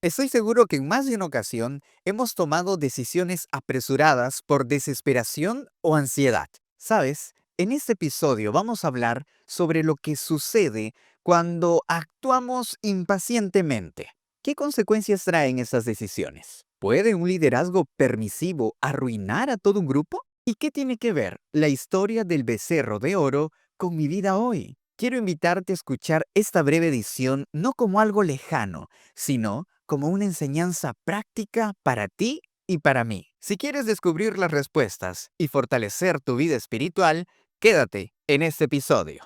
Estoy seguro que en más de una ocasión hemos tomado decisiones apresuradas por desesperación o ansiedad. ¿Sabes? En este episodio vamos a hablar sobre lo que sucede cuando actuamos impacientemente. ¿Qué consecuencias traen esas decisiones? ¿Puede un liderazgo permisivo arruinar a todo un grupo? ¿Y qué tiene que ver la historia del becerro de oro con mi vida hoy? Quiero invitarte a escuchar esta breve edición no como algo lejano, sino como una enseñanza práctica para ti y para mí. Si quieres descubrir las respuestas y fortalecer tu vida espiritual, quédate en este episodio.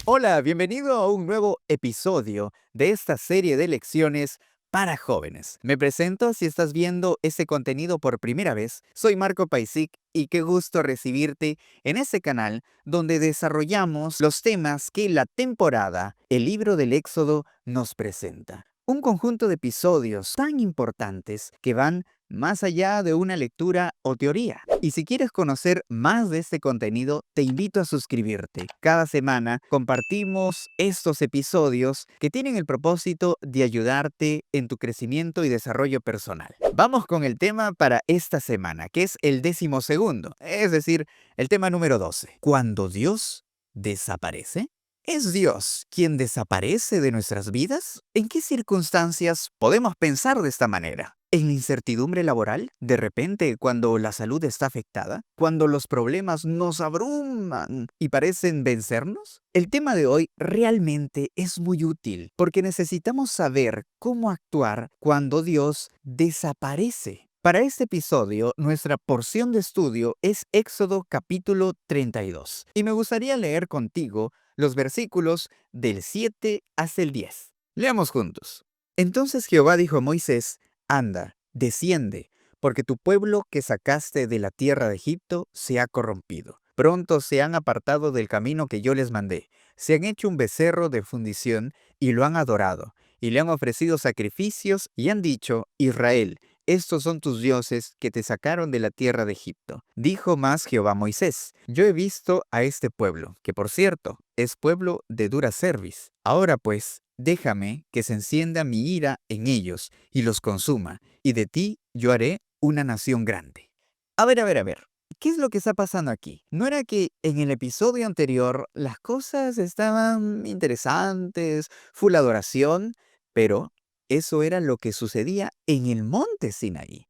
Hola, bienvenido a un nuevo episodio de esta serie de lecciones para jóvenes. Me presento si estás viendo este contenido por primera vez. Soy Marco Paisic y qué gusto recibirte en este canal donde desarrollamos los temas que la temporada, el libro del Éxodo, nos presenta. Un conjunto de episodios tan importantes que van más allá de una lectura o teoría. Y si quieres conocer más de este contenido, te invito a suscribirte. Cada semana compartimos estos episodios que tienen el propósito de ayudarte en tu crecimiento y desarrollo personal. Vamos con el tema para esta semana, que es el 12º, es decir, el tema número 12. ¿Cuando Dios desaparece? ¿Es Dios quien desaparece de nuestras vidas? ¿En qué circunstancias podemos pensar de esta manera? ¿En la incertidumbre laboral? ¿De repente cuando la salud está afectada? ¿Cuando los problemas nos abruman y parecen vencernos? El tema de hoy realmente es muy útil porque necesitamos saber cómo actuar cuando Dios desaparece. Para este episodio, nuestra porción de estudio es Éxodo capítulo 32 y me gustaría leer contigo los versículos del 7 hasta el 10. Leamos juntos. Entonces Jehová dijo a Moisés: Anda, desciende, porque tu pueblo que sacaste de la tierra de Egipto se ha corrompido. Pronto se han apartado del camino que yo les mandé. Se han hecho un becerro de fundición y lo han adorado, y le han ofrecido sacrificios y han dicho: Israel, estos son tus dioses que te sacaron de la tierra de Egipto. Dijo más Jehová a Moisés: Yo he visto a este pueblo, que por cierto es pueblo de dura cerviz. Ahora pues, déjame que se encienda mi ira en ellos y los consuma, y de ti yo haré una nación grande. A ver. ¿Qué es lo que está pasando aquí? ¿No era que en el episodio anterior las cosas estaban interesantes, full adoración, pero eso era lo que sucedía en el monte Sinaí?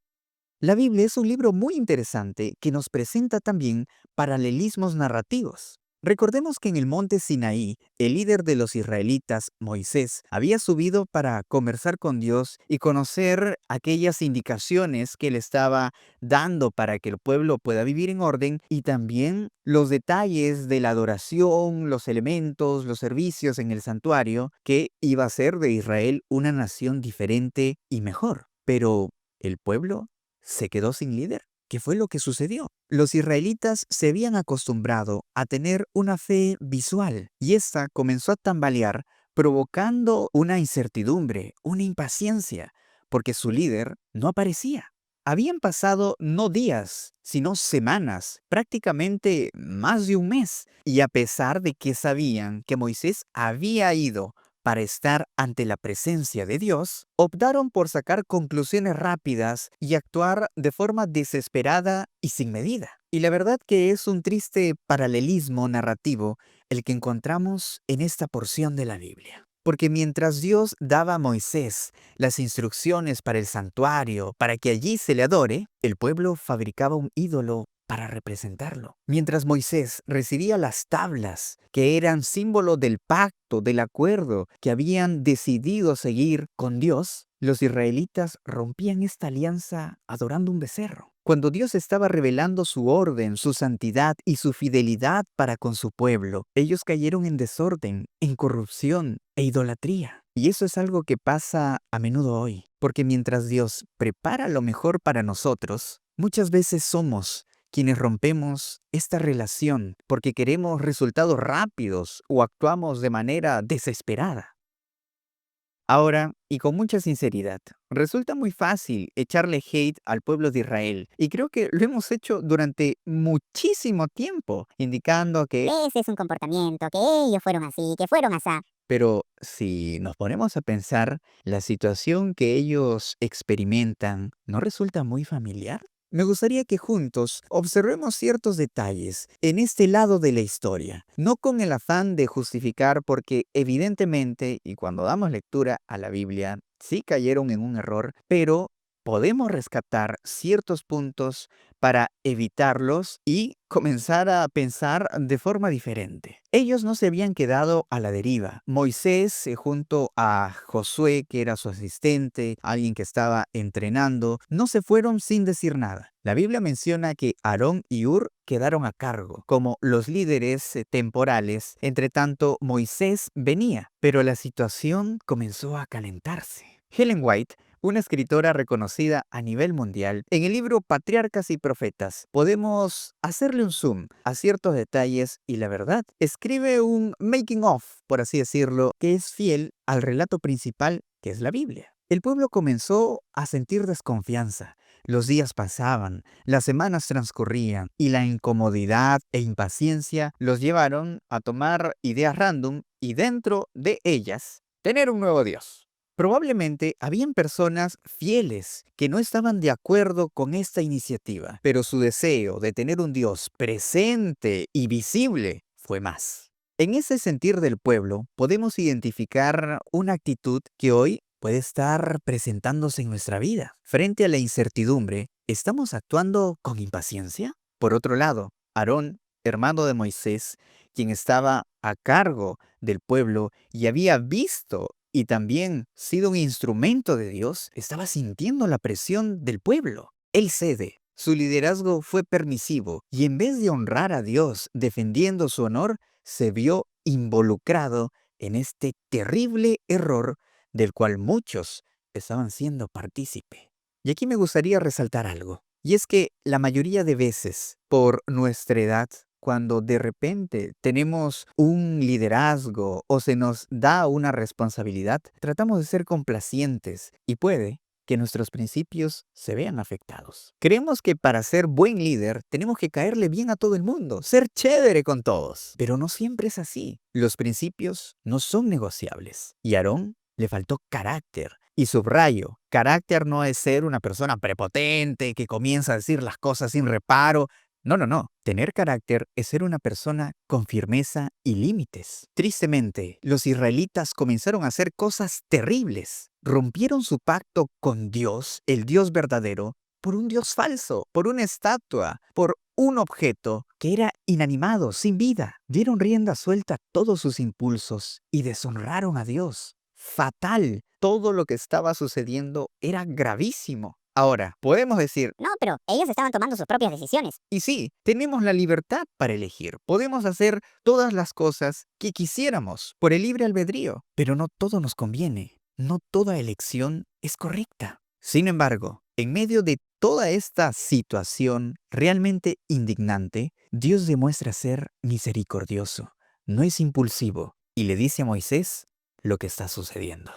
La Biblia es un libro muy interesante que nos presenta también paralelismos narrativos. Recordemos que en el monte Sinaí, el líder de los israelitas, Moisés, había subido para conversar con Dios y conocer aquellas indicaciones que él estaba dando para que el pueblo pueda vivir en orden y también los detalles de la adoración, los elementos, los servicios en el santuario que iba a hacer de Israel una nación diferente y mejor. Pero el pueblo se quedó sin líder. ¿Qué fue lo que sucedió? Los israelitas se habían acostumbrado a tener una fe visual y esta comenzó a tambalear, provocando una incertidumbre, una impaciencia, porque su líder no aparecía. Habían pasado no días, sino semanas, prácticamente más de un mes, y a pesar de que sabían que Moisés había ido para estar ante la presencia de Dios, optaron por sacar conclusiones rápidas y actuar de forma desesperada y sin medida. Y la verdad que es un triste paralelismo narrativo el que encontramos en esta porción de la Biblia. Porque mientras Dios daba a Moisés las instrucciones para el santuario, para que allí se le adore, el pueblo fabricaba un ídolo para representarlo. Mientras Moisés recibía las tablas, que eran símbolo del pacto, del acuerdo que habían decidido seguir con Dios, los israelitas rompían esta alianza adorando un becerro. Cuando Dios estaba revelando su orden, su santidad y su fidelidad para con su pueblo, ellos cayeron en desorden, en corrupción e idolatría. Y eso es algo que pasa a menudo hoy, porque mientras Dios prepara lo mejor para nosotros, muchas veces somos quienes rompemos esta relación porque queremos resultados rápidos o actuamos de manera desesperada. Ahora, y con mucha sinceridad, resulta muy fácil echarle hate al pueblo de Israel, y creo que lo hemos hecho durante muchísimo tiempo, indicando que Ese es un comportamiento, que ellos fueron así, que fueron así. Pero si nos ponemos a pensar, la situación que ellos experimentan no resulta muy familiar. Me gustaría que juntos observemos ciertos detalles en este lado de la historia, no con el afán de justificar porque evidentemente, y cuando damos lectura a la Biblia, sí cayeron en un error, pero podemos rescatar ciertos puntos para evitarlos y comenzar a pensar de forma diferente. Ellos no se habían quedado a la deriva. Moisés, junto a Josué, que era su asistente, alguien que estaba entrenando, no se fueron sin decir nada. La Biblia menciona que Aarón y Hur quedaron a cargo, como los líderes temporales. Entre tanto, Moisés venía, pero la situación comenzó a calentarse. Ellen White, una escritora reconocida a nivel mundial, en el libro Patriarcas y Profetas podemos hacerle un zoom a ciertos detalles y la verdad, escribe un making of, por así decirlo, que es fiel al relato principal que es la Biblia. El pueblo comenzó a sentir desconfianza. Los días pasaban, las semanas transcurrían y la incomodidad e impaciencia los llevaron a tomar ideas random y dentro de ellas tener un nuevo Dios. Probablemente habían personas fieles que no estaban de acuerdo con esta iniciativa, pero su deseo de tener un Dios presente y visible fue más. En ese sentir del pueblo podemos identificar una actitud que hoy puede estar presentándose en nuestra vida. Frente a la incertidumbre, ¿estamos actuando con impaciencia? Por otro lado, Aarón, hermano de Moisés, quien estaba a cargo del pueblo y había visto y también sido un instrumento de Dios, estaba sintiendo la presión del pueblo. Él cede. Su liderazgo fue permisivo y en vez de honrar a Dios defendiendo su honor, se vio involucrado en este terrible error del cual muchos estaban siendo partícipe. Y aquí me gustaría resaltar algo, y es que la mayoría de veces, por nuestra edad, cuando de repente tenemos un liderazgo o se nos da una responsabilidad, tratamos de ser complacientes y puede que nuestros principios se vean afectados. Creemos que para ser buen líder tenemos que caerle bien a todo el mundo, ser chévere con todos, pero no siempre es así. Los principios no son negociables. Y a Aarón le faltó carácter. Y subrayo, carácter no es ser una persona prepotente que comienza a decir las cosas sin reparo. No, no, no. Tener carácter es ser una persona con firmeza y límites. Tristemente, los israelitas comenzaron a hacer cosas terribles. Rompieron su pacto con Dios, el Dios verdadero, por un Dios falso, por una estatua, por un objeto que era inanimado, sin vida. Dieron rienda suelta a todos sus impulsos y deshonraron a Dios. Fatal. Todo lo que estaba sucediendo era gravísimo. Ahora, podemos decir, No, pero ellos estaban tomando sus propias decisiones. y sí, tenemos la libertad para elegir. Podemos hacer todas las cosas que quisiéramos por el libre albedrío, pero no todo nos conviene. No toda elección es correcta. Sin embargo, en medio de toda esta situación realmente indignante, Dios demuestra ser misericordioso, no es impulsivo, y le dice a Moisés lo que está sucediendo.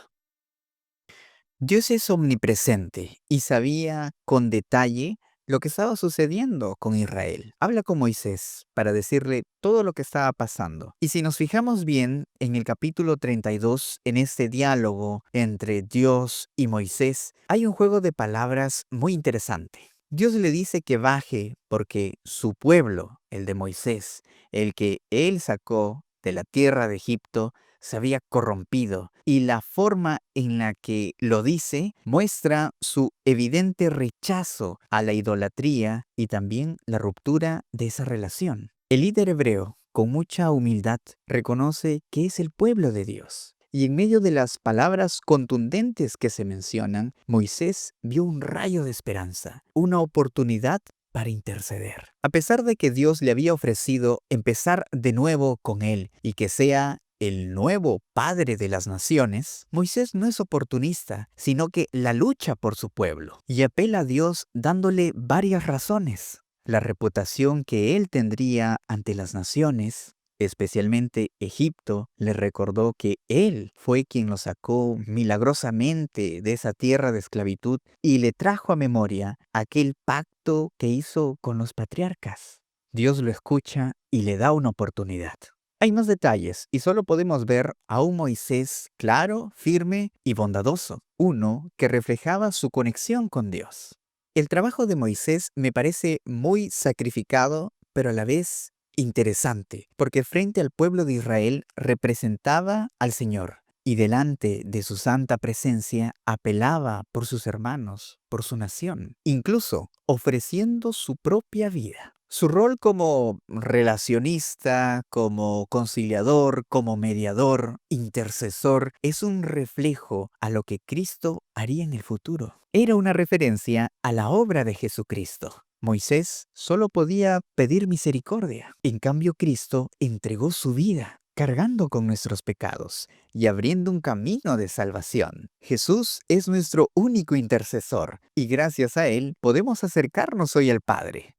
Dios es omnipresente y sabía con detalle lo que estaba sucediendo con Israel. Habla con Moisés para decirle todo lo que estaba pasando. Y si nos fijamos bien en el capítulo 32, en este diálogo entre Dios y Moisés, hay un juego de palabras muy interesante. Dios le dice que baje porque su pueblo, el de Moisés, el que él sacó de la tierra de Egipto, se había corrompido y la forma en la que lo dice muestra su evidente rechazo a la idolatría y también la ruptura de esa relación. El líder hebreo, con mucha humildad, reconoce que es el pueblo de Dios. Y en medio de las palabras contundentes que se mencionan, Moisés vio un rayo de esperanza, una oportunidad para interceder. A pesar de que Dios le había ofrecido empezar de nuevo con él y que sea el nuevo padre de las naciones, Moisés no es oportunista, sino que la lucha por su pueblo y apela a Dios dándole varias razones. La reputación que él tendría ante las naciones, especialmente Egipto, le recordó que él fue quien lo sacó milagrosamente de esa tierra de esclavitud y le trajo a memoria aquel pacto que hizo con los patriarcas. Dios lo escucha y le da una oportunidad. Hay más detalles y solo podemos ver a un Moisés claro, firme y bondadoso, uno que reflejaba su conexión con Dios. El trabajo de Moisés me parece muy sacrificado, pero a la vez interesante, porque frente al pueblo de Israel representaba al Señor y delante de su santa presencia apelaba por sus hermanos, por su nación, incluso ofreciendo su propia vida. Su rol como relacionista, como conciliador, como mediador, intercesor, es un reflejo a lo que Cristo haría en el futuro. Era una referencia a la obra de Jesucristo. Moisés solo podía pedir misericordia. En cambio, Cristo entregó su vida, cargando con nuestros pecados y abriendo un camino de salvación. Jesús es nuestro único intercesor y gracias a Él podemos acercarnos hoy al Padre.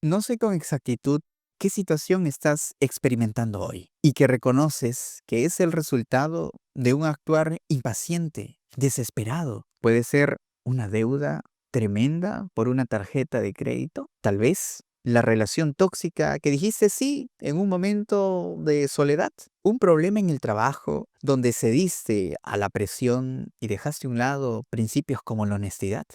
No sé con exactitud qué situación estás experimentando hoy y que reconoces que es el resultado de un actuar impaciente, desesperado. Puede ser una deuda tremenda por una tarjeta de crédito, tal vez la relación tóxica que dijiste sí en un momento de soledad, un problema en el trabajo donde cediste a la presión y dejaste a un lado principios como la honestidad.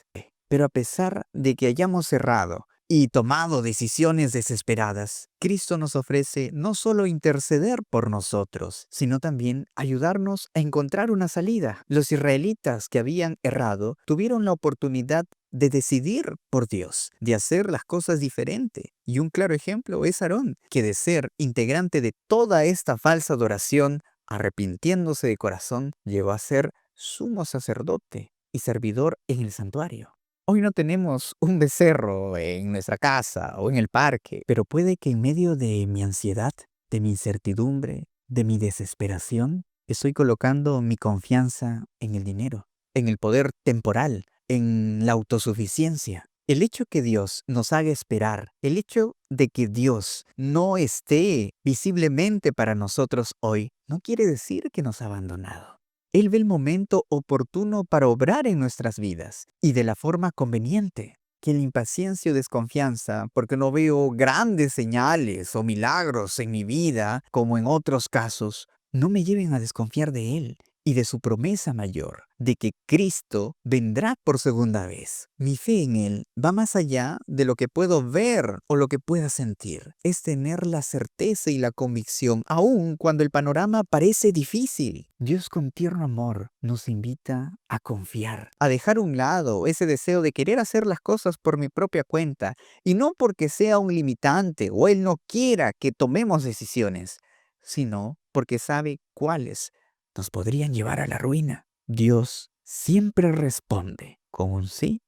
Pero a pesar de que hayamos cerrado y tomado decisiones desesperadas, Cristo nos ofrece no solo interceder por nosotros, sino también ayudarnos a encontrar una salida. Los israelitas que habían errado tuvieron la oportunidad de decidir por Dios, de hacer las cosas diferente. Y un claro ejemplo es Aarón, que de ser integrante de toda esta falsa adoración, arrepintiéndose de corazón, llegó a ser sumo sacerdote y servidor en el santuario. Hoy no tenemos un becerro en nuestra casa o en el parque, pero puede que en medio de mi ansiedad, de mi incertidumbre, de mi desesperación, estoy colocando mi confianza en el dinero, en el poder temporal, en la autosuficiencia. El hecho que Dios nos haga esperar, el hecho de que Dios no esté visiblemente para nosotros hoy, no quiere decir que nos ha abandonado. Él ve el momento oportuno para obrar en nuestras vidas y de la forma conveniente. Que la impaciencia o desconfianza, porque no veo grandes señales o milagros en mi vida, como en otros casos, no me lleven a desconfiar de Él y de su promesa mayor, de que Cristo vendrá por segunda vez. Mi fe en Él va más allá de lo que puedo ver o lo que pueda sentir. Es tener la certeza y la convicción, aun cuando el panorama parece difícil. Dios con tierno amor nos invita a confiar, a dejar a un lado ese deseo de querer hacer las cosas por mi propia cuenta, y no porque sea un limitante o Él no quiera que tomemos decisiones, sino porque sabe cuáles nos podrían llevar a la ruina. Dios siempre responde con un sí,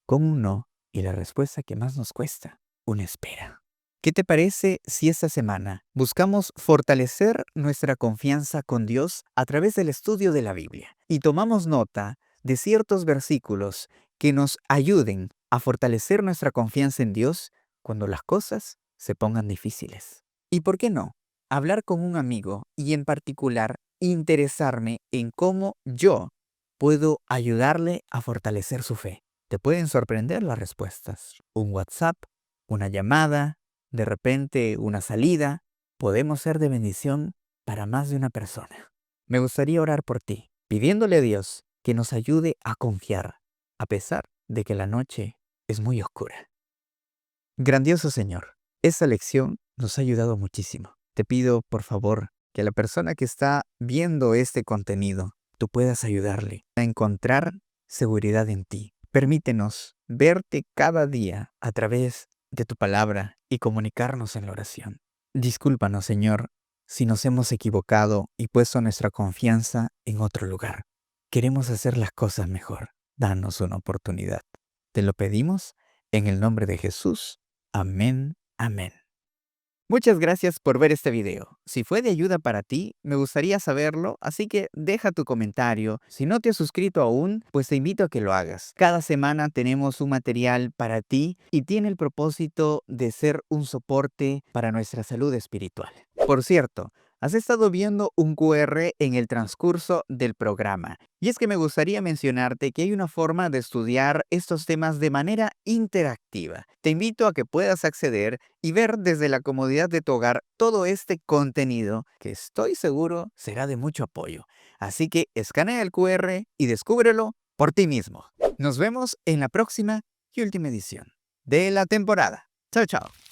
con un no y la respuesta que más nos cuesta, una espera. ¿Qué te parece si esta semana buscamos fortalecer nuestra confianza con Dios a través del estudio de la Biblia y tomamos nota de ciertos versículos que nos ayuden a fortalecer nuestra confianza en Dios cuando las cosas se pongan difíciles? ¿Y por qué no? Hablar con un amigo y en particular interesarme en cómo yo puedo ayudarle a fortalecer su fe. Te pueden sorprender las respuestas. Un WhatsApp, una llamada, de repente una salida. Podemos ser de bendición para más de una persona. Me gustaría orar por ti, pidiéndole a Dios que nos ayude a confiar, a pesar de que la noche es muy oscura. Grandioso Señor, esta lección nos ha ayudado muchísimo. Te pido, por favor, que la persona que está viendo este contenido, tú puedas ayudarle a encontrar seguridad en ti. Permítenos verte cada día a través de tu palabra y comunicarnos en la oración. Discúlpanos, Señor, si nos hemos equivocado y puesto nuestra confianza en otro lugar. Queremos hacer las cosas mejor. Danos una oportunidad. Te lo pedimos en el nombre de Jesús. Amén, amén. Muchas gracias por ver este video. Si fue de ayuda para ti, me gustaría saberlo, así que deja tu comentario. Si no te has suscrito aún, pues te invito a que lo hagas. Cada semana tenemos un material para ti y tiene el propósito de ser un soporte para nuestra salud espiritual. Por cierto, has estado viendo un QR en el transcurso del programa. Y es que me gustaría mencionarte que hay una forma de estudiar estos temas de manera interactiva. Te invito a que puedas acceder y ver desde la comodidad de tu hogar todo este contenido que estoy seguro será de mucho apoyo. Así que escanea el QR y descúbrelo por ti mismo. Nos vemos en la próxima y última edición de la temporada. Chao, chao.